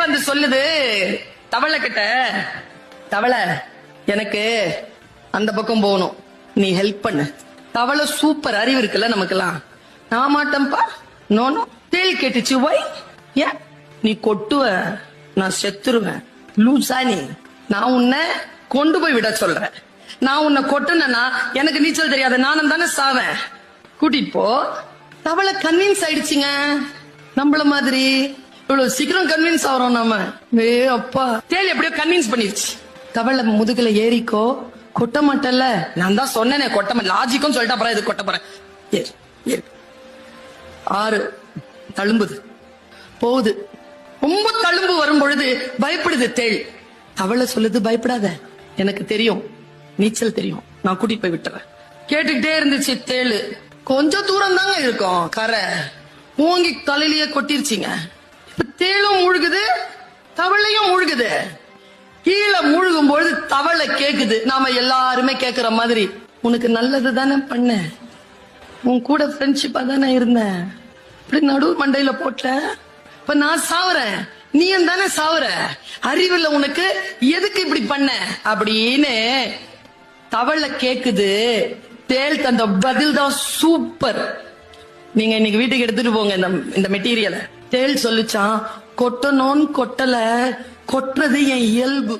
வந்து சொல்லுது தவளை கிட்ட, தவளை எனக்கு அந்த பக்கம் போகணும், நீ ஹெல்ப் பண்ணு. தவளை சூப்பர் அறிவு இருக்குல்ல நமக்கெல்லாம். நான் மாட்டேன்பா, நோனோ. தேள் கேட்டுச்சு, வை, ஏன் நீ கொட்டுவ, நான் செத்துருவேன், லூசா நீ, நான் உன்னை கொண்டு போய் விட சொல்றேன். நான் உன்னை கொட்டுனா எனக்கு நீச்சல் தெரியாத, நானும் தானே சாவேன், கூட்டிட்டு போ. தவளை கன்வின்ஸ் ஆயிடுச்சுங்க. நம்மள மாதிரி இவ்வளவு சீக்கிரம் கன்வின்ஸ் ஆகிறோம் நாம. அப்பா, தேள் எப்படியோ கன்வின்ஸ் பண்ணிருச்சு. தவளை முதுகுல ஏறிக்கோ, கொட்ட மாட்டல, நான் தான் சொன்னேனே கொட்ட மாட்டேன், லாஜிக்கும் சொல்லிட்டு அப்புறம் இது கொட்ட போறேன். ஏறு ஏறு. 6 தழும்புது, போகுது. ரொம்ப தழும்பு வரும் பொழுது பயப்படுது தேள். தவளை சொல்லுது, பயப்படாத, எனக்கு தெரியும், நீச்சல் தெரியும், நான் கூட்டிட்டு போய் விட்டுறேன். கேட்டுக்கிட்டே இருந்துச்சு தேளு. கொஞ்சம் தூரம் தாங்க இருக்கும் கரை, ஓங்கி தலையிலேயே கொட்டிருச்சிங்க. இப்ப தேளும் மூழ்குது, தவளையும் மூழ்குது. கீழே மூழ்கும் பொழுது தவளை கேக்குது, நாம எல்லாருமே கேக்குற மாதிரி, உனக்கு நல்லது தானே பண்ண, உன் கூட ஃப்ரெண்ட்ஷிப்பா தானே இருந்தேன், இப்படி நடு மண்டையில போட்ட, இப்ப நான் சாவுறேன், நீயும் தானே சாவுற, அறிவுல உனக்கு, எதுக்கு இப்படி பண்ண அப்படின்னு தவளை கேக்குது. தேள் தந்த பதில் தான் சூப்பர். நீங்க இன்னைக்கு வீட்டுக்கு எடுத்துட்டு போங்க இந்த மெட்டீரியலை. தேள் சொல்லிச்சான், கொட்டணும்னு கொட்டல, கொட்டுறது என் இயல்பு.